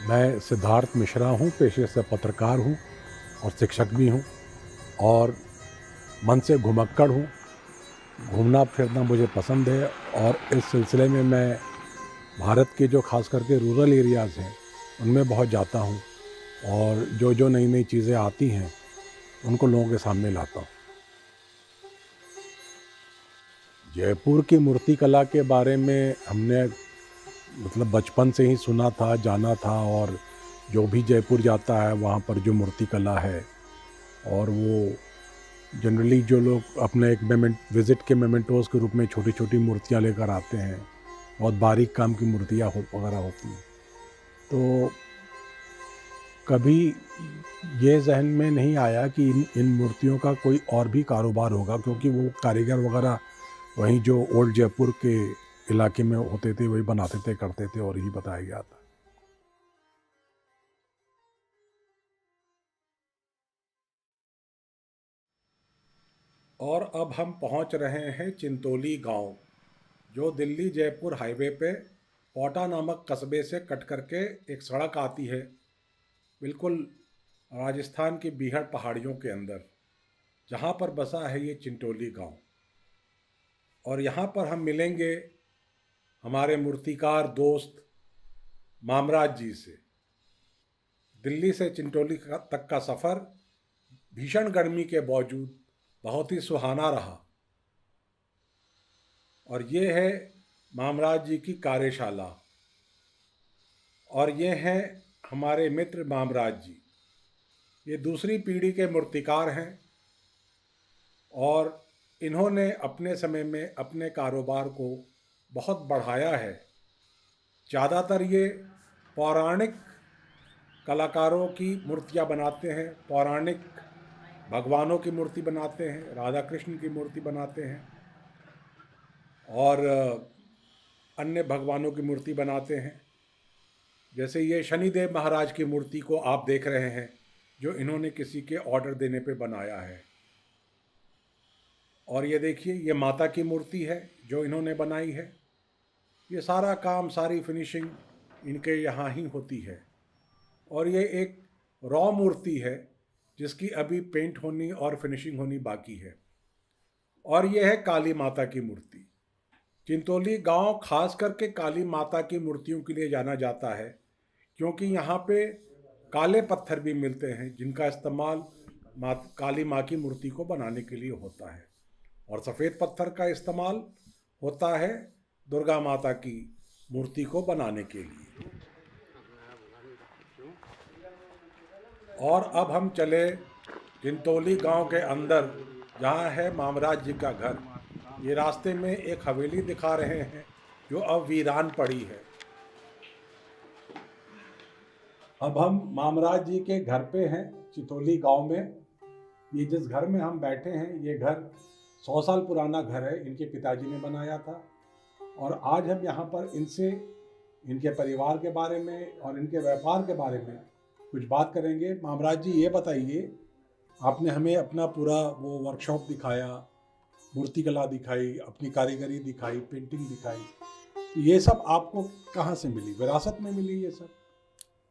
मैं सिद्धार्थ मिश्रा हूँ, पेशे से पत्रकार हूँ और शिक्षक भी हूँ और मन से घुमक्कड़ हूँ। घूमना फिरना मुझे पसंद है और इस सिलसिले में मैं भारत के जो ख़ास करके रूरल एरियाज़ हैं, उनमें बहुत जाता हूँ और जो नई नई चीज़ें आती हैं, उनको लोगों के सामने लाता हूँ। जयपुर की मूर्ति कला के बारे में हमने मतलब बचपन से ही सुना था, जाना था और जो भी जयपुर जाता है वहाँ पर जो मूर्ति कला है और वो जनरली जो लोग अपने एक विज़िट के मेमेंटोज़ के रूप में छोटी-छोटी मूर्तियाँ लेकर आते हैं, बहुत बारीक काम की मूर्तियाँ वगैरह होती हैं। तो कभी ये ज़हन में नहीं आया कि इन मूर्तियों का कोई और भी कारोबार होगा, क्योंकि वो कारीगर वगैरह वहीं जो ओल्ड जयपुर के इलाके में होते थे वही बनाते थे, करते थे और यही बताया गया था। और अब हम पहुंच रहे हैं चिंतोली गांव, जो दिल्ली जयपुर हाईवे पे पौटा नामक कस्बे से कट करके एक सड़क आती है, बिल्कुल राजस्थान की बीहड़ पहाड़ियों के अंदर, जहाँ पर बसा है ये चिंतोली गांव। और यहाँ पर हम मिलेंगे हमारे मूर्तिकार दोस्त मामराज जी से। दिल्ली से चिंतोली तक का सफ़र भीषण गर्मी के बावजूद बहुत ही सुहाना रहा। और ये है मामराज जी की कार्यशाला और ये हैं हमारे मित्र मामराज जी। ये दूसरी पीढ़ी के मूर्तिकार हैं और इन्होंने अपने समय में अपने कारोबार को बहुत बढ़ाया है। ज़्यादातर ये पौराणिक कलाकारों की मूर्तियाँ बनाते हैं, पौराणिक भगवानों की मूर्ति बनाते हैं, राधा कृष्ण की मूर्ति बनाते हैं और अन्य भगवानों की मूर्ति बनाते हैं। जैसे ये शनिदेव महाराज की मूर्ति को आप देख रहे हैं, जो इन्होंने किसी के ऑर्डर देने पे बनाया है। और ये देखिए, ये माता की मूर्ति है जो इन्होंने बनाई है। ये सारा काम, सारी फिनिशिंग इनके यहाँ ही होती है। और ये एक रॉ मूर्ति है जिसकी अभी पेंट होनी और फिनिशिंग होनी बाकी है। और ये है काली माता की मूर्ति। चिंतोली गांव खास करके काली माता की मूर्तियों के लिए जाना जाता है, क्योंकि यहाँ पे काले पत्थर भी मिलते हैं जिनका इस्तेमाल काली माँ की मूर्ति को बनाने के लिए होता है, और सफ़ेद पत्थर का इस्तेमाल होता है दुर्गा माता की मूर्ति को बनाने के लिए। और अब हम चले चिंतोली गांव के अंदर, जहाँ है मामराज जी का घर। ये रास्ते में एक हवेली दिखा रहे हैं जो अब वीरान पड़ी है। अब हम मामराज जी के घर पे हैं चितौली गांव में। ये जिस घर में हम बैठे हैं, ये घर 100 साल पुराना घर है, इनके पिताजी ने बनाया था। और आज हम यहाँ पर इनसे इनके परिवार के बारे में और इनके व्यापार के बारे में कुछ बात करेंगे। मामराज जी, ये बताइए, आपने हमें अपना पूरा वो वर्कशॉप दिखाया, मूर्ति कला दिखाई, अपनी कारीगरी दिखाई, पेंटिंग दिखाई, तो ये सब आपको कहाँ से मिली? विरासत में मिली ये सब?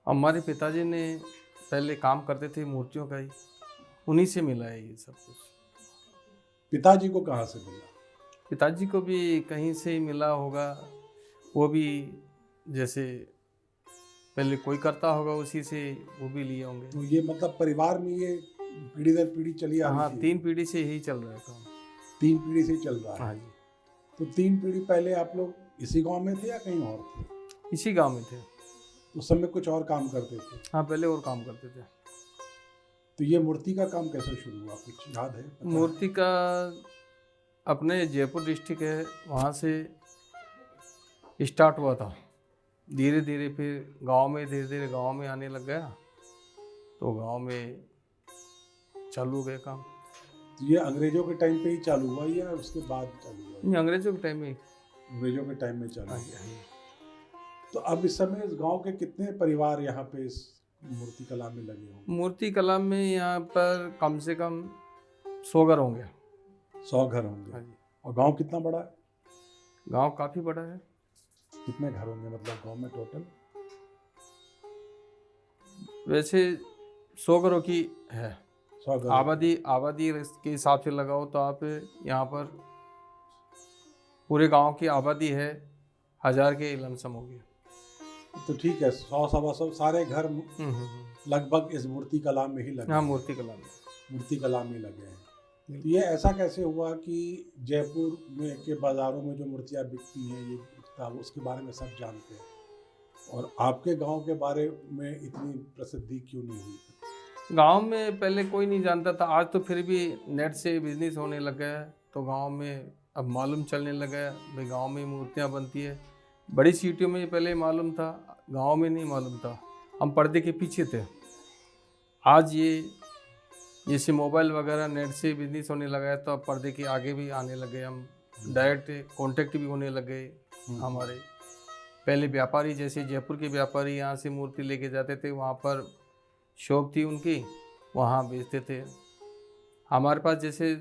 हमारे पिताजी ने पहले काम करते थे मूर्तियों का ही, उन्हीं से मिला है ये सब कुछ। पिताजी को कहाँ से मिला? पिताजी को भी कहीं से ही मिला होगा, वो भी जैसे पहले कोई करता होगा उसी से वो भी लिए होंगे। तो ये मतलब परिवार में ये पीढ़ी दर पीढ़ी चली आ हाँ, रही थी? 3 पीढ़ी से यही चल रहा है काम। 3 पीढ़ी से चल रहा है। हाँ जी। तो 3 पीढ़ी पहले आप लोग इसी गांव में थे या कहीं और थे? इसी गांव में थे। उस समय कुछ और काम करते थे? हाँ, पहले और काम करते थे। तो ये मूर्ति का काम कैसे शुरू हुआ, कुछ याद है? मूर्ति का अपने जयपुर डिस्ट्रिक्ट है, वहाँ से स्टार्ट हुआ था। धीरे धीरे फिर धीरे धीरे गांव में आने लग गया, तो गांव में चालू हो गया काम। तो ये अंग्रेजों के टाइम पे ही चालू हुआ या उसके बाद चालू हुआ? नहीं, अंग्रेजों के टाइम में। अंग्रेजों के टाइम में चालू हाँ हुआ। जी। तो अब इस समय इस गांव के कितने परिवार यहाँ पे इस मूर्ति कला में लगे होंगे? मूर्ति कला में यहाँ पर कम से कम 100 घर होंगे। 100 घर होंगे। हाँ जी। और गांव कितना बड़ा है? गांव काफ़ी बड़ा है। कितने घर होंगे मतलब गांव में टोटल? वैसे 100 घरों की है। 100 घर? आबादी के हिसाब से लगाओ तो आप यहाँ पर पूरे गांव की आबादी है 1000 के लमसम होगी। तो ठीक है, 100 सवा 100 सारे घर लगभग इस मूर्ति कला में ही लगे हाँ, हैं। मूर्ति कला में लगे हैं। तो ये ऐसा कैसे हुआ कि जयपुर में के बाज़ारों में जो मूर्तियाँ बिकती हैं, ये बिकता, उसके बारे में सब जानते हैं, और आपके गांव के बारे में इतनी प्रसिद्धि क्यों नहीं हुई? गांव में पहले कोई नहीं जानता था, आज तो फिर भी नेट से बिजनेस होने लगा है, तो गांव में अब मालूम चलने लगा है भाई गांव में मूर्तियां बनती है। बड़ी सिटियों में पहले मालूम था, गांव में नहीं मालूम था, हम पर्दे के पीछे थे। आज ये जैसे मोबाइल वगैरह नेट से बिजनेस होने लगा है, तो अब पर्दे के आगे भी आने लगे, हम डायरेक्ट कांटेक्ट भी होने लगे हमारे। पहले व्यापारी, जैसे जयपुर के व्यापारी यहाँ से मूर्ति लेके जाते थे, वहाँ पर शॉप थी उनकी, वहाँ बेचते थे। हमारे पास जैसे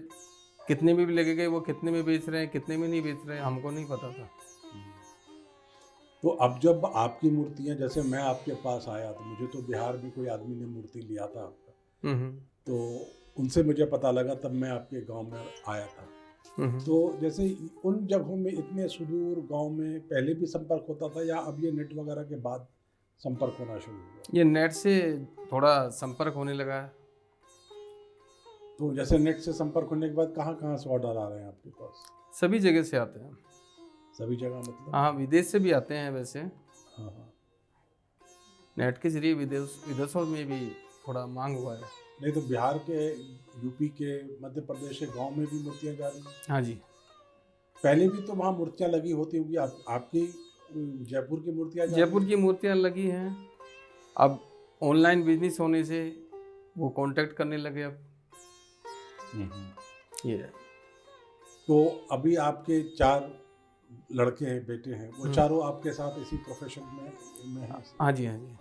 कितने में भी लेके गए, वो कितने में बेच रहे हैं कितने में नहीं बेच रहे हैं हमको नहीं पता था। तो अब जब आपकी मूर्तियाँ, जैसे मैं आपके पास आया तो मुझे तो बिहार में कोई आदमी ने मूर्ति लिया था आपका, तो उनसे मुझे पता लगा, तब मैं आपके गांव में आया था। तो जैसे उन जगहों में इतने सुदूर गांव में पहले भी संपर्क होता था, या अब ये नेट वगैरह के बाद संपर्क होना शुरू हुआ? ये नेट से थोड़ा संपर्क होने लगा है। तो जैसे नेट से संपर्क होने के बाद कहाँ कहाँ से ऑर्डर आ रहे हैं आपके पास? सभी जगह से आते हैं। सभी जगह मतलब? हाँ, विदेश से भी आते हैं वैसे। हाँ हाँ। नेट के जरिए विदेशों में भी थोड़ा मांग हुआ है। नहीं तो बिहार के, यूपी के, मध्य प्रदेश के गांव में भी मूर्तियाँ जा रही हैं? हाँ जी। पहले भी तो वहाँ मूर्तियाँ लगी होती होंगी। आपकी जयपुर की मूर्तियाँ जयपुर की मूर्तियाँ लगी हैं, अब ऑनलाइन बिजनेस होने से वो कांटेक्ट करने लगे अब। ये है। तो अभी आपके 4 लड़के हैं, बेटे हैं, वो चारों आपके साथ इसी प्रोफेशन में हैं? हाँ जी, हाँ जी।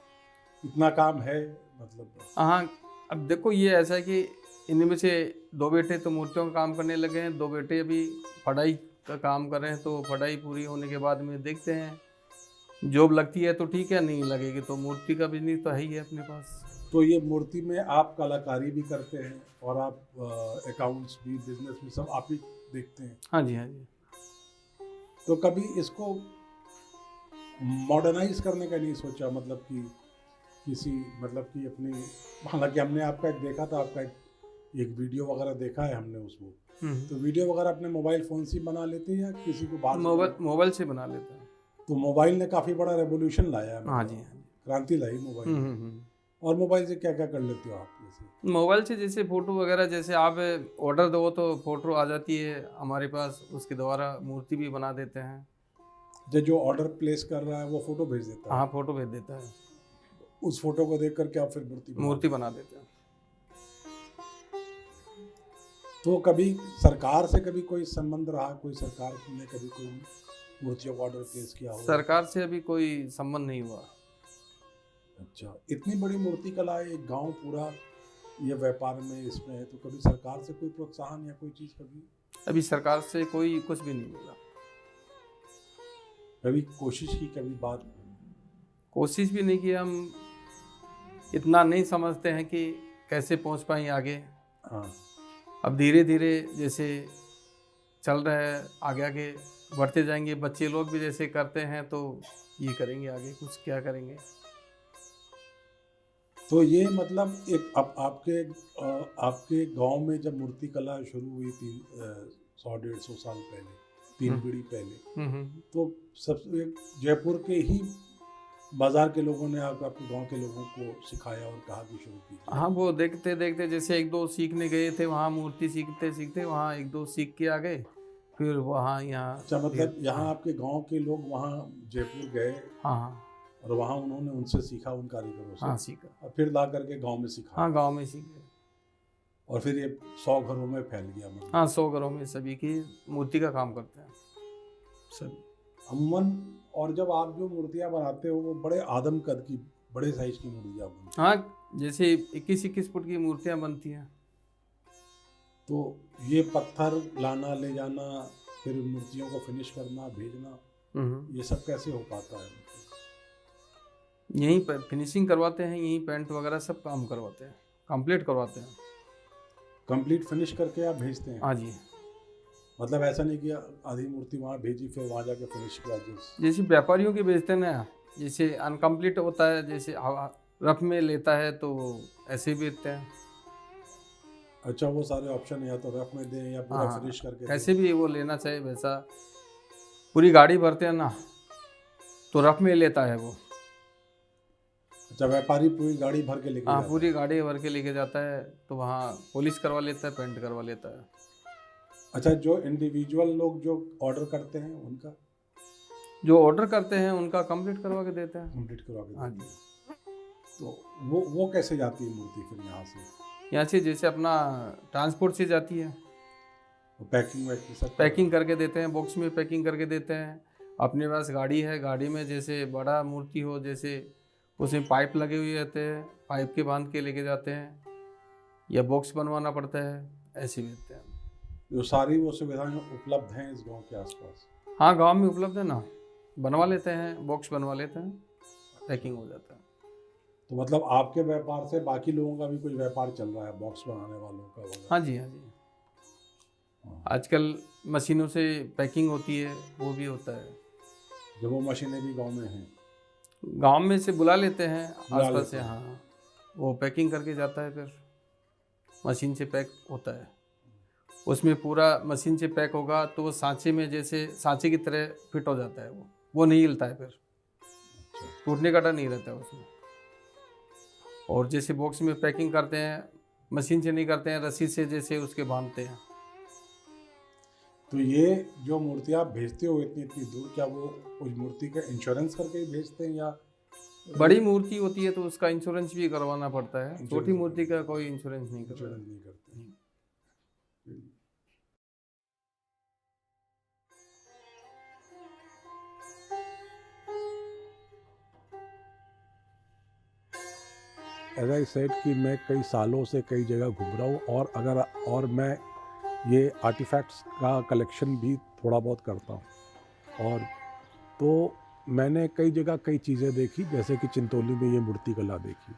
इतना काम है मतलब? हाँ, अब देखो ये ऐसा है कि इनमें से 2 बेटे तो मूर्तियों का काम करने लगे हैं, 2 बेटे अभी पढ़ाई का काम कर रहे हैं, तो पढ़ाई पूरी होने के बाद में देखते हैं, जॉब लगती है तो ठीक है, नहीं लगेगी तो मूर्ति का बिजनेस तो है ही है अपने पास। तो ये मूर्ति में आप कलाकारी भी करते हैं और आप अकाउंट्स भी, बिजनेस भी, सब आप ही देखते हैं? हाँ जी, हाँ जी। तो कभी इसको मॉडर्नाइज करने का नहीं सोचा, मतलब कि किसी, मतलब कि अपनी, हालांकि हमने आपका एक देखा था, आपका एक वीडियो वगैरह देखा है हमने उसको, तो वीडियो वगैरह अपने मोबाइल फ़ोन से बना लेते हैं या किसी को बाहर? मोबाइल से बना लेते हैं। तो मोबाइल ने काफ़ी बड़ा रेवोल्यूशन लाया है। हाँ जी, क्रांति लाई मोबाइल। और मोबाइल से क्या क्या कर लेते हो आप? जैसे मोबाइल से जैसे फ़ोटो वगैरह, जैसे आप ऑर्डर दो तो फ़ोटो आ जाती है हमारे पास, उसके द्वारा मूर्ति भी बना देते हैं। जो ऑर्डर प्लेस कर रहा है वो फ़ोटो भेज देता है? हाँ, फ़ोटो भेज देता है, उस फोटो को देख करके आप फिर मूर्ति बना देते हैं। तो कभी सरकार से कभी कोई संबंध रहा? कोई सरकार ने कभी कोई मूर्तियों का ऑर्डर प्लेस किया हो? सरकार से अभी कोई संबंध नहीं हुआ। अच्छा, इतनी बड़ी मूर्ति कला है, एक गांव पूरा ये व्यापार में इसमें है, तो कभी सरकार से कोई प्रोत्साहन या कोई चीज़ कभी? अभी सरकार से कोई कुछ भी नहीं मिला। कभी कोशिश की, कभी बात? कोशिश भी नहीं की, हम इतना नहीं समझते हैं कि कैसे पहुंच पाएं आगे। हाँ। अब धीरे धीरे जैसे चल रहा है, आगे आगे बढ़ते जाएंगे, बच्चे लोग भी जैसे करते हैं तो ये करेंगे आगे, कुछ क्या करेंगे। तो ये मतलब एक आपके गांव में जब मूर्ति कला शुरू हुई थी 100-150 साल पहले, 3 पीढ़ी पहले, तो सबसे जयपुर के ही बाजार के लोगों ने आपके गांव के लोगों को सिखाया और कहा कि शुरू कीजिए? हाँ, वो देखते देखते जैसे 1-2 सीखने गए थे, वहाँ मूर्ति सीखते सीखते वहाँ 1-2 सीख के आ गए, फिर वहाँ यहाँ। अच्छा, मतलब यहाँ आपके गांव के लोग वहाँ जयपुर गए? हाँ, और वहाँ उन्होंने उनसे सीखा, उन कारीगरों से? हाँ, सीखा, और फिर ला करके गांव में सिखा? हाँ, गांव में सीख गए, और फिर ये 100 घरों में फैल गया मतलब? हाँ, 100 घरों में सभी की मूर्ति का काम करते हैं सभी अमूमन। और जब आप जो मूर्तियाँ बनाते हो वो बड़े आदम कद की, बड़े साइज की मूर्तियाँ बनती हैं? हाँ, जैसे 21-21 फुट की मूर्तियाँ बनती हैं। तो ये पत्थर लाना, ले जाना, फिर मूर्तियों को फिनिश करना, भेजना, ये सब कैसे हो पाता है? यहीं पर फिनिशिंग करवाते हैं, यहीं पेंट वगैरह सब काम करवाते हैं, कंप्लीट करवाते हैं। कंप्लीट फिनिश करके आप भेजते हैं? हाँ जी। मतलब ऐसा नहीं कि आधी मूर्ति वहाँ भेजी फिर वहाँ जाके फिनिश किया जैसे व्यापारियों के बेचते हैं ना, जैसे अनकम्प्लीट होता है, जैसे रफ में लेता है तो ऐसे भी बेचते हैं। अच्छा, वो सारे ऑप्शन या तो रफ में दें या पूरा हाँ, फिनिश करके कैसे भी वो लेना चाहिए वैसा। पूरी गाड़ी भरते हैं ना तो रफ में लेता है वो। अच्छा, व्यापारी पूरी गाड़ी भर के लेके हाँ, जाता पूरी है? गाड़ी भर के लेके जाता है तो वहाँ पॉलिश करवा लेता है, पेंट करवा लेता है। अच्छा, जो इंडिविजुअल लोग जो ऑर्डर करते हैं उनका? जो ऑर्डर करते हैं उनका कंप्लीट करवा के देते हैं। कंप्लीट करवा के हाँ देते जी। हैं। तो वो कैसे जाती है मूर्ति फिर यहाँ से? यहाँ से जैसे अपना ट्रांसपोर्ट से जाती है, पैकिंग वैकिंग सब पैकिंग करके देते हैं, बॉक्स में पैकिंग करके देते हैं। अपने पास गाड़ी है, गाड़ी में जैसे बड़ा मूर्ति हो, जैसे उसमें पाइप लगे हुए रहते हैं, पाइप के बांध के लेके जाते हैं, या बॉक्स बनवाना पड़ता है, ऐसे देते हैं। जो सारी वो सुविधाएं उपलब्ध हैं इस गांव के आसपास? हाँ, गांव में उपलब्ध है ना, बनवा लेते हैं, बॉक्स बनवा लेते हैं, पैकिंग हो जाता है। तो मतलब आपके व्यापार से बाकी लोगों का भी कोई व्यापार चल रहा है, बॉक्स बनाने वालों का वगैरह? हाँ जी, हाँ जी। आजकल मशीनों से पैकिंग होती है, वो भी होता है। जब वो मशीनें भी गांव में हैं? गांव में से बुला लेते हैं बुला आसपास लेते से। हैं। हाँ, वो पैकिंग करके जाता है, फिर मशीन से पैक होता है। उसमें पूरा मशीन से पैक होगा तो वो सांचे में जैसे सांचे की तरह फिट हो जाता है, वो नहीं हिलता है, फिर अच्छा। टूटने का डर नहीं रहता है उसमें। और जैसे बॉक्स में पैकिंग करते हैं, मशीन से नहीं करते हैं, रस्सी से जैसे उसके बांधते हैं। तो ये जो मूर्तियाँ आप भेजते हो इतनी इतनी दूर, क्या वो उस मूर्ति का इंश्योरेंस करके ही भेजते हैं या? बड़ी मूर्ति होती है तो उसका इंश्योरेंस भी करवाना पड़ता है, छोटी इंश्योरेंस मूर्ति का कोई इंश्योरेंस नहीं करता। इंश्योरेंस नहीं करते? एज आई सेड कि मैं कई सालों से कई जगह घूम रहा हूँ और मैं ये आर्टिफैक्ट्स का कलेक्शन भी थोड़ा बहुत करता हूँ। और तो मैंने कई जगह कई चीज़ें देखी, जैसे कि चिंतौली में ये मूर्ति कला देखी।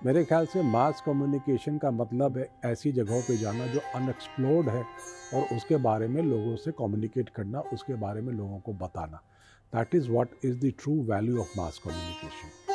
मेरे ख्याल से मास कम्युनिकेशन का मतलब है ऐसी जगहों पे जाना जो अनएक्सप्लोर्ड है और उसके बारे में लोगों से कम्युनिकेट करना, उसके बारे में लोगों को बताना। That is what is the true value of mass communication.